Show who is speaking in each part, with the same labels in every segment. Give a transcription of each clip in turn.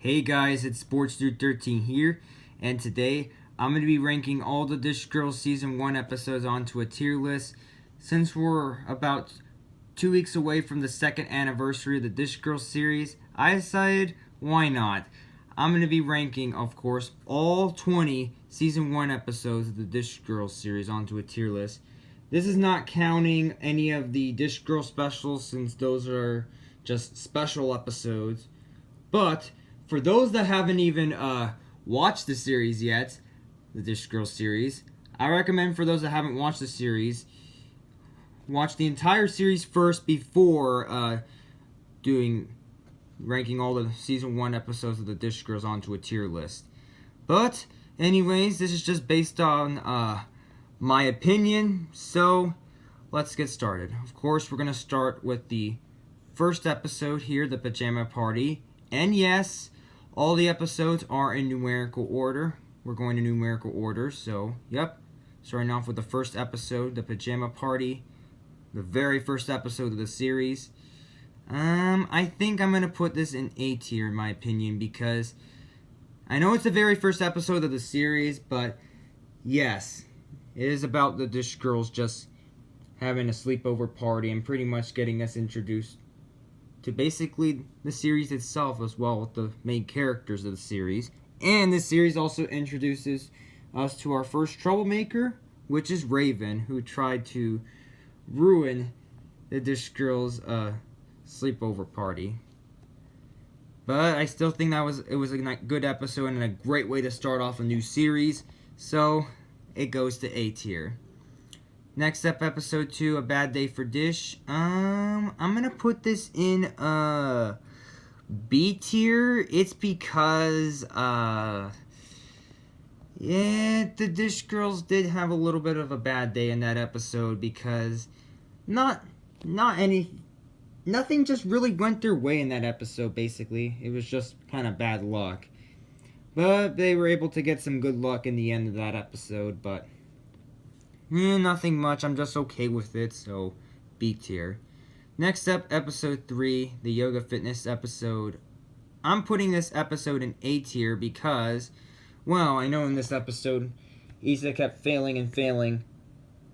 Speaker 1: Hey guys, it's Sports Dude 13 here, and today I'm going to be ranking all the Dish Girls Season 1 episodes onto a tier list. Since we're about 2 weeks away from the second anniversary of the Dish Girls series, I decided, why not? I'm going to be ranking, of course, all 20 Season 1 episodes of the Dish Girls series onto a tier list. This is not counting any of the Dish Girl specials, since those are just special episodes. But for those that haven't even watched the series yet, the Dish Girl series, I recommend for those that haven't watched the series, watch the entire series first before ranking all the Season 1 episodes of the Dish Girls onto a tier list. But, anyways, this is just based on my opinion, so let's get started. Of course, we're going to start with the first episode here, the Pajama Party. And yes, all the episodes are in numerical order. We're going to numerical order, so, yep. Starting off with the first episode, the Pajama Party. The very first episode of the series. I think I'm going to put this in A tier, in my opinion, because I know it's the very first episode of the series, but yes, it is about the Dish Girls just having a sleepover party and pretty much getting us introduced to basically the series itself, as well with the main characters of the series. And this series also introduces us to our first troublemaker, which is Raven, who tried to ruin the Dish Girls' sleepover party. But I still think it was a good episode and a great way to start off a new series, so it goes to A tier. Next up, episode 2, A Bad Day for Dish. I'm gonna put this in B tier. It's because the Dish Girls did have a little bit of a bad day in that episode, because nothing just really went their way in that episode. Basically, it was just kind of bad luck. But they were able to get some good luck in the end of that episode. But nothing much. I'm just okay with it, so B tier. Next up, episode 3, the Yoga Fitness episode. I'm putting this episode in A tier because, well, I know in this episode, Issa kept failing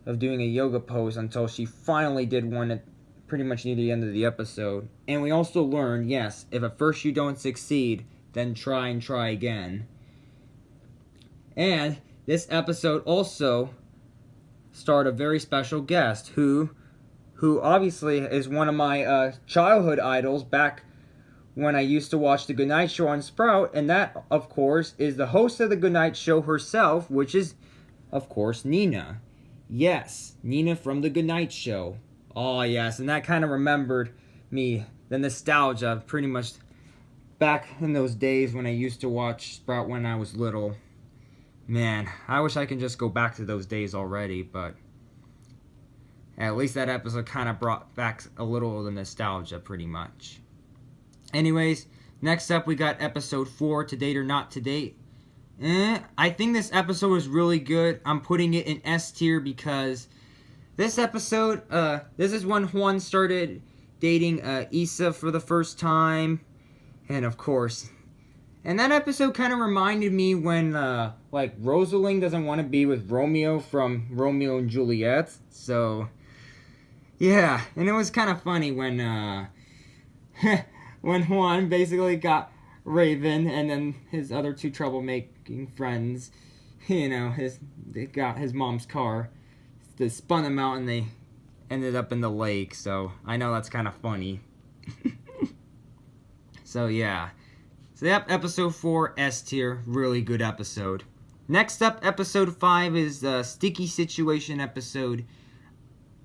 Speaker 1: of doing a yoga pose until she finally did one at pretty much near the end of the episode. And we also learned, yes, if at first you don't succeed, then try and try again. And this episode also starred a very special guest who obviously is one of my childhood idols back when I used to watch The Goodnight Show on Sprout, and that, of course, is the host of The Goodnight Show herself, which is, of course, Nina. Yes, Nina from The Goodnight Show. Oh, yes, and that kind of remembered me, the nostalgia, pretty much back in those days when I used to watch Sprout when I was little. Man, I wish I could just go back to those days already, but at least that episode kind of brought back a little of the nostalgia, pretty much. Anyways, next up we got episode 4, To Date or Not to Date. I think this episode was really good. I'm putting it in S tier because this episode, this is when Juan started dating Issa for the first time. And of course, and that episode kind of reminded me when, Rosalind doesn't want to be with Romeo from Romeo and Juliet. So, yeah, and it was kind of funny when, when Juan basically got Raven and then his other two troublemaking friends, they got his mom's car. They spun them out and they ended up in the lake. So, I know that's kind of funny. So, yeah. So, yep, episode 4, S tier. Really good episode. Next up, episode 5 is the Sticky Situation episode.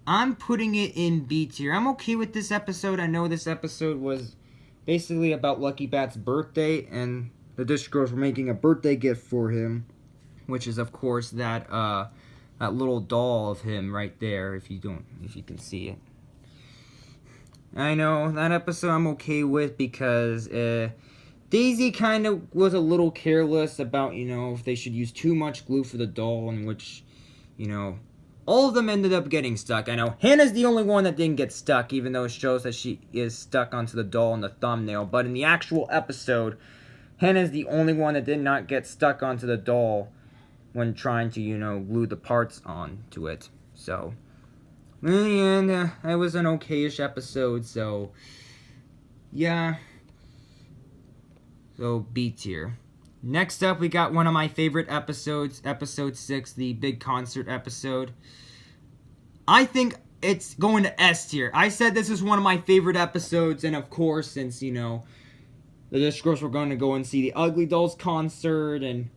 Speaker 1: I'm putting it in B tier. I'm okay with this episode. I know this episode was basically about Lucky Bat's birthday, and the Dish Girls were making a birthday gift for him, which is, of course, that little doll of him right there, if you can see it. I know, that episode I'm okay with because Daisy kind of was a little careless about, if they should use too much glue for the doll, in which, all of them ended up getting stuck. I know Hannah's the only one that didn't get stuck, even though it shows that she is stuck onto the doll in the thumbnail. But in the actual episode, Hannah's the only one that did not get stuck onto the doll when trying to, glue the parts onto it. So, and it was an okayish episode, so, yeah. So, B tier. Next up, we got one of my favorite episodes, episode 6, the big concert episode. I think it's going to S tier. I said this is one of my favorite episodes, and of course, since, the Dish Girls were going to go and see the Ugly Dolls concert, and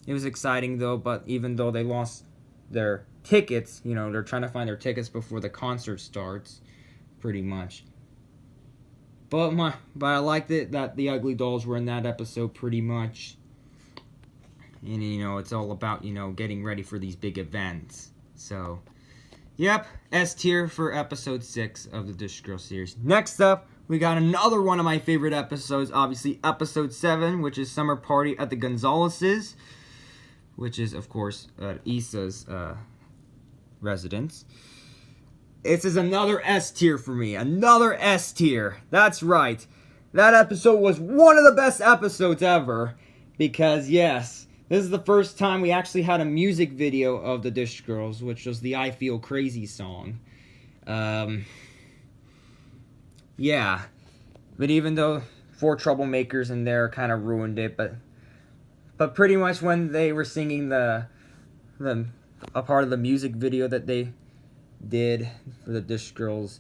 Speaker 1: it was exciting, though, but even though they lost their tickets, they're trying to find their tickets before the concert starts, pretty much. But I liked it that the Ugly Dolls were in that episode pretty much. And, it's all about, getting ready for these big events. So, yep, S tier for episode 6 of the Dish Girl series. Next up, we got another one of my favorite episodes, obviously episode 7, which is Summer Party at the Gonzaleses, which is, of course, Issa's residence. This is another S tier for me. Another S tier. That's right. That episode was one of the best episodes ever. Because, yes, this is the first time we actually had a music video of the Dish Girls, which was the I Feel Crazy song. Yeah. But even though 4 troublemakers in there kind of ruined it, but pretty much when they were singing a part of the music video that they did for the Dish Girls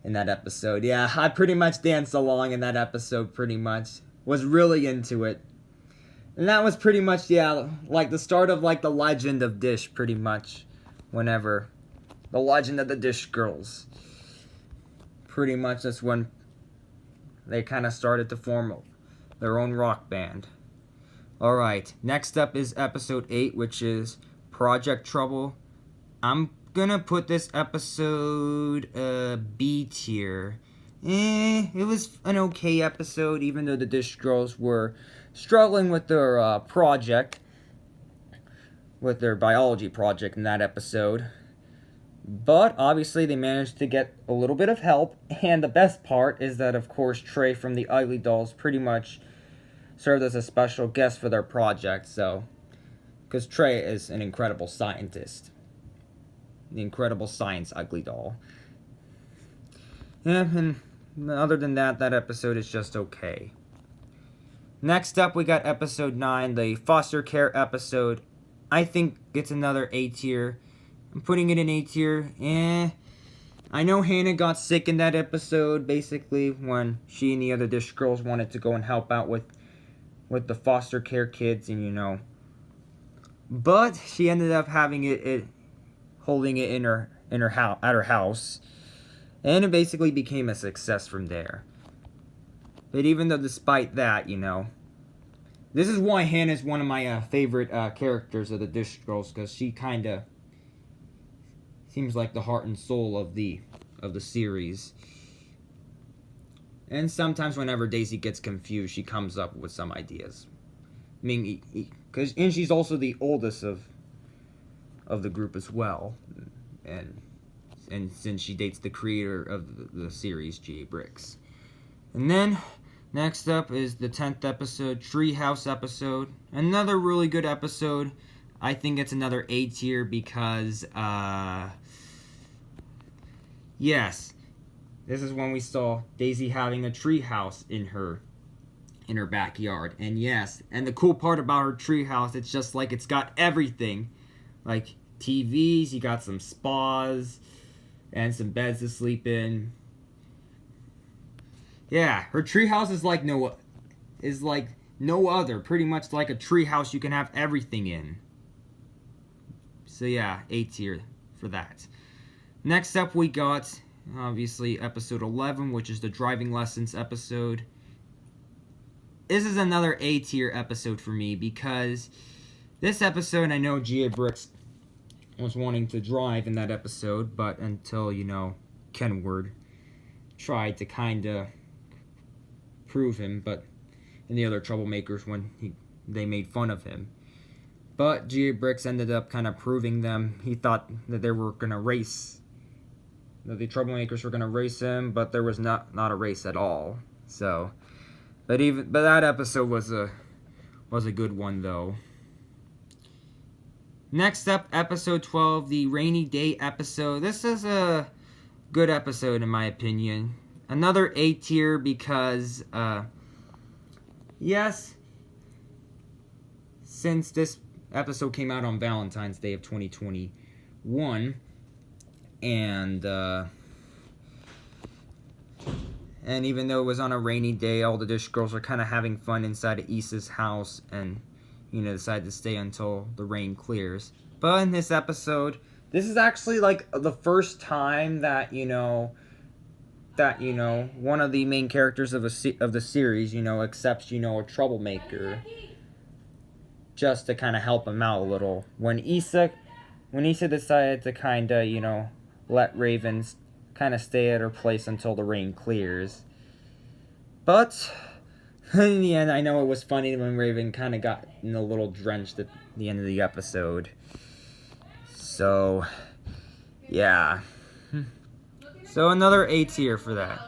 Speaker 1: in that episode. Yeah, I pretty much danced along in that episode, pretty much. Was really into it. And that was pretty much, like the start of like the legend of Dish, pretty much. Whenever. The legend of the Dish Girls. Pretty much that's when they kind of started to form their own rock band. Alright, next up is episode 8, which is Project Trouble. I'm gonna put this episode B tier. It was an okay episode, even though the Dish Girls were struggling with their project, with their biology project in that episode. But obviously they managed to get a little bit of help, and the best part is that, of course, Trey from the Ugly Dolls pretty much served as a special guest for their project, so, because Trey is an incredible scientist. The Incredible Science Ugly Doll. Yeah, and other than that, that episode is just okay. Next up, we got episode 9, the foster care episode. I think it's another A tier. I'm putting it in A tier. I know Hannah got sick in that episode, basically, when she and the other Dish Girls wanted to go and help out with the foster care kids, and but she ended up having holding it in her house, at her house, and it basically became a success from there. But even though, despite that, this is why Hannah's one of my favorite characters of the Dish Girls, because she kind of seems like the heart and soul of the series. And sometimes whenever Daisy gets confused, she comes up with some ideas. I mean, and she's also the oldest of the group as well, and since she dates the creator of the series, G.A. Bricks. And then next up is the 10th episode, Treehouse episode. Another really good episode. I think it's another A tier because yes, this is when we saw Daisy having a treehouse in her backyard. And yes, and the cool part about her treehouse, it's just like it's got everything. Like TVs, you got some spas, and some beds to sleep in. Yeah, her treehouse is like no other. Pretty much like a treehouse you can have everything in. So yeah, A tier for that. Next up we got, obviously, episode 11, which is the driving lessons episode. This is another A tier episode for me because this episode, I know G.A. Bricks was wanting to drive in that episode, but until, Kenward tried to kind of prove him, but and the other troublemakers when they made fun of him. But G.A. Bricks ended up kind of proving them. He thought that they were going to race, that the troublemakers were going to race him, but there was not a race at all. So, but that episode was was a good one, though. Next up, episode 12, the rainy day episode. This is a good episode, in my opinion. Another A tier because, yes, since this episode came out on Valentine's Day of 2021, and even though it was on a rainy day, all the Dish Girls were kind of having fun inside of Issa's house, and decide to stay until the rain clears. But in this episode, this is actually like the first time that one of the main characters of the series accepts a troublemaker just to kind of help him out a little. When Issa decided to kind of let Raven kind of stay at her place until the rain clears. But in the end, I know it was funny when Raven kind of got a little drenched at the end of the episode. So, yeah. So another A tier for that.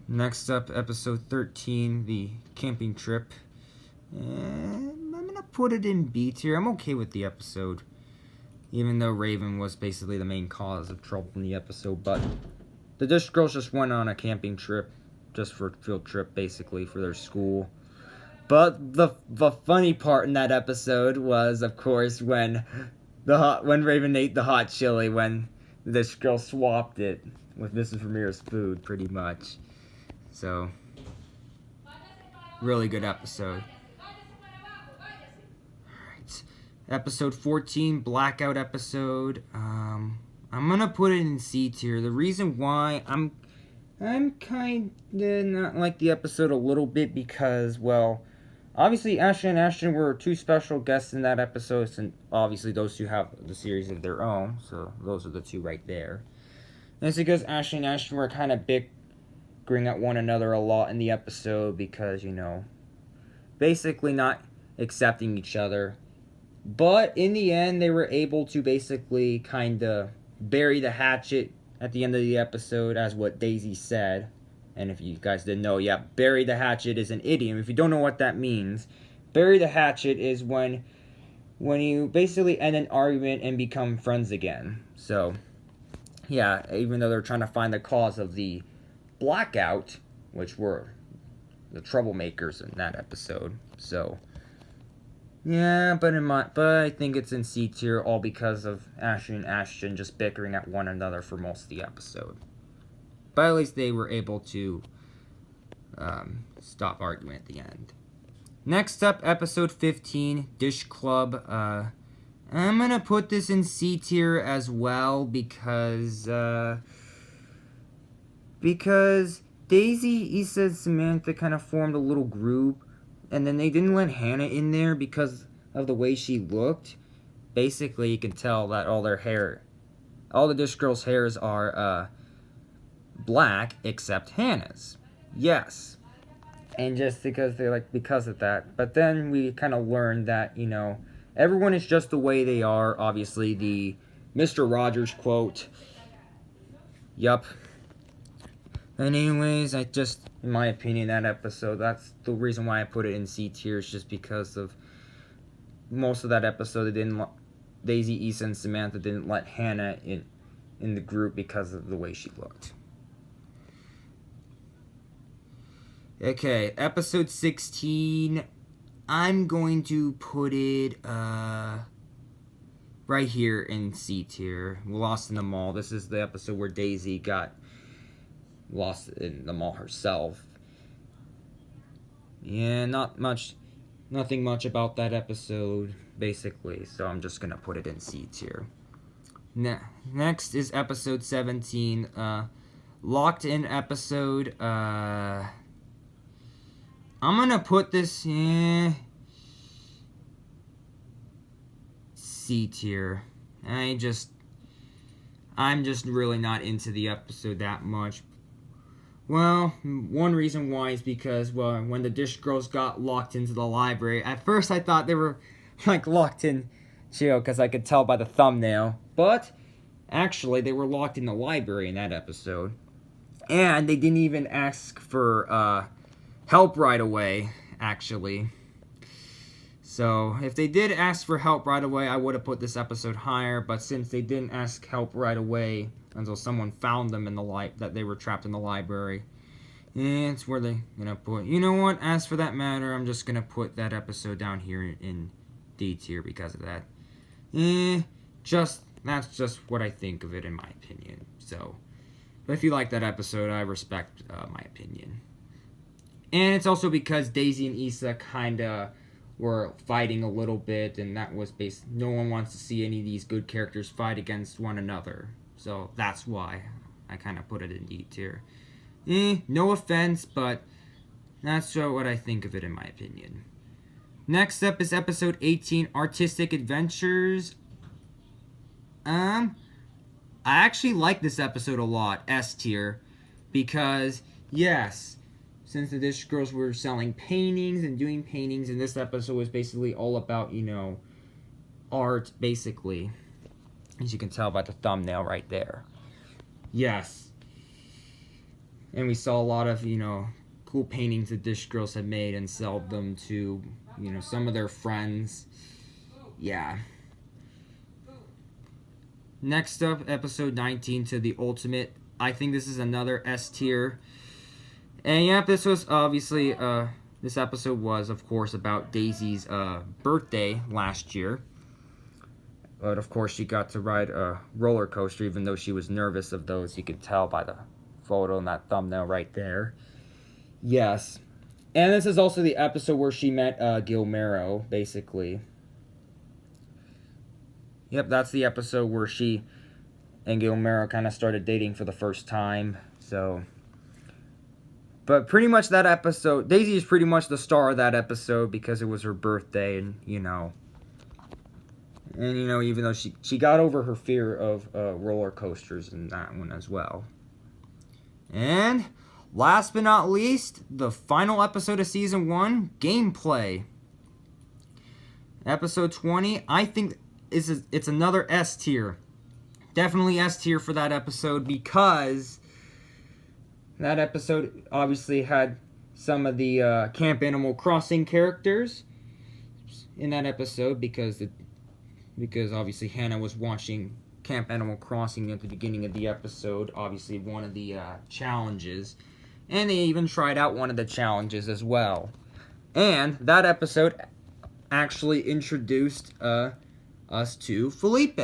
Speaker 1: Next up, episode 13, the camping trip. And I'm going to put it in B tier. I'm okay with the episode. Even though Raven was basically the main cause of trouble in the episode. But the Dish Girls just went on a camping trip. Just for a field trip, basically, for their school. But the funny part in that episode was, of course, when Raven ate the hot chili, when this girl swapped it with Mrs. Ramirez's food, pretty much. So, really good episode. Alright. Episode 14, Blackout episode. I'm gonna put it in C tier. The reason why I'm kind of not like the episode a little bit because, well, obviously Ashley and Ashton were two special guests in that episode, and obviously those two have the series of their own, so those are the two right there. And it's because Ashley and Ashton were kind of bickering at one another a lot in the episode because, basically not accepting each other. But in the end, they were able to basically kind of bury the hatchet at the end of the episode, as what Daisy said. And if you guys didn't know, yeah, bury the hatchet is an idiom. If you don't know what that means, bury the hatchet is when you basically end an argument and become friends again. So, yeah, even though they're trying to find the cause of the blackout, which were the troublemakers in that episode. So, yeah, but I think it's in C tier, all because of Ashley and Ashton just bickering at one another for most of the episode. But at least they were able to stop arguing at the end. Next up, episode 15, Dish Club. I'm gonna put this in C tier as well because Daisy, Issa, and Samantha kind of formed a little group. And then they didn't let Hannah in there because of the way she looked. Basically, you can tell that all the Dish Girls' hairs are black except Hannah's. Yes. And just because of that. But then we kind of learned that, everyone is just the way they are. Obviously, the Mr. Rogers quote. Yup. And anyways, in my opinion, that episode, that's the reason why I put it in C tier, is just because of most of that episode, Daisy, Issa, and Samantha didn't let Hannah in the group because of the way she looked. Okay, episode 16, I'm going to put it right here in C tier, Lost in the Mall. This is the episode where Daisy got lost in the mall herself. Yeah, nothing much about that episode, basically, so I'm just gonna put it in C tier. Next is episode 17, Locked In episode. I'm gonna put this C tier. I'm just really not into the episode that much. Well, one reason why is because, well, when the Dish Girls got locked into the library, at first I thought they were, locked in jail, because I could tell by the thumbnail. But, actually, they were locked in the library in that episode. And they didn't even ask for, help right away, actually. So if they did ask for help right away, I would have put this episode higher. But since they didn't ask help right away until someone found them in the that they were trapped in the library, it's where they're gonna put. You know what? As for that matter, I'm just gonna put that episode down here in D tier because of that. That's just what I think of it in my opinion. So, but if you like that episode, I respect my opinion. And it's also because Daisy and Issa kinda were fighting a little bit, and that was no one wants to see any of these good characters fight against one another. So that's why I kind of put it in D tier. No offense, but that's what I think of it in my opinion. Next up is episode 18, Artistic Adventures. I actually like this episode a lot, S tier, because yes, since the Dish Girls were selling paintings and doing paintings, and this episode was basically all about, art, basically. As you can tell by the thumbnail right there. Yes. And we saw a lot of, cool paintings that Dish Girls had made and sold them to, some of their friends. Yeah. Next up, episode 19, To the Ultimate. I think this is another S tier. And yeah, this was obviously, this episode was, of course, about Daisy's birthday last year. But, of course, she got to ride a roller coaster, even though she was nervous of those. You could tell by the photo and that thumbnail right there. Yes. And this is also the episode where she met Guillermo, basically. Yep, that's the episode where she and Guillermo kind of started dating for the first time. So, but pretty much that episode, Daisy is pretty much the star of that episode because it was her birthday, and even though she got over her fear of roller coasters in that one as well. And last but not least, the final episode of season 1, Gameplay. Episode 20, I think it's another S tier. Definitely S tier for that episode because that episode obviously had some of the Camp Animal Crossing characters in that episode because obviously Hannah was watching Camp Animal Crossing at the beginning of the episode, obviously one of the challenges, and they even tried out one of the challenges as well. And that episode actually introduced us to Felipe.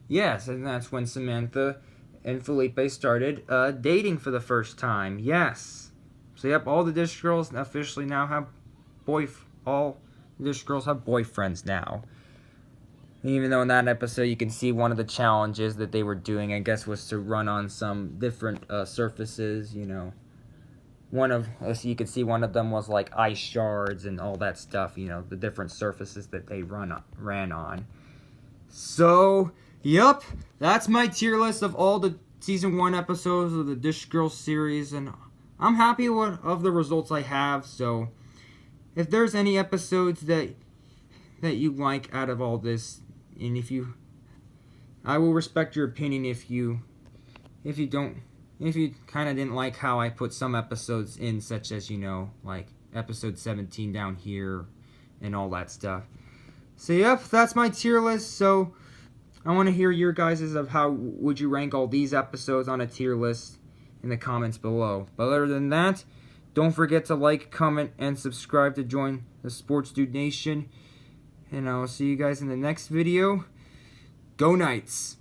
Speaker 1: Yes, and that's when Samantha and Felipe started dating for the first time. Yes. So yep, all the Dish Girls officially now have all Dish Girls have boyfriends now. Even though in that episode you can see one of the challenges that they were doing, I guess, was to run on some different surfaces, so you could see one of them was like ice shards and all that stuff, the different surfaces that they ran on. So, yep, that's my tier list of all the season 1 episodes of the Dish Girls series, and I'm happy of the results I have. So, if there's any episodes that you like out of all this, and I will respect your opinion if you kind of didn't like how I put some episodes in, such as, like episode 17 down here and all that stuff. So, yep, that's my tier list. So, I want to hear your guys' of how would you rank all these episodes on a tier list in the comments below. But other than that, don't forget to like, comment, and subscribe to join the Sports Dude Nation. And I will see you guys in the next video. Go Knights!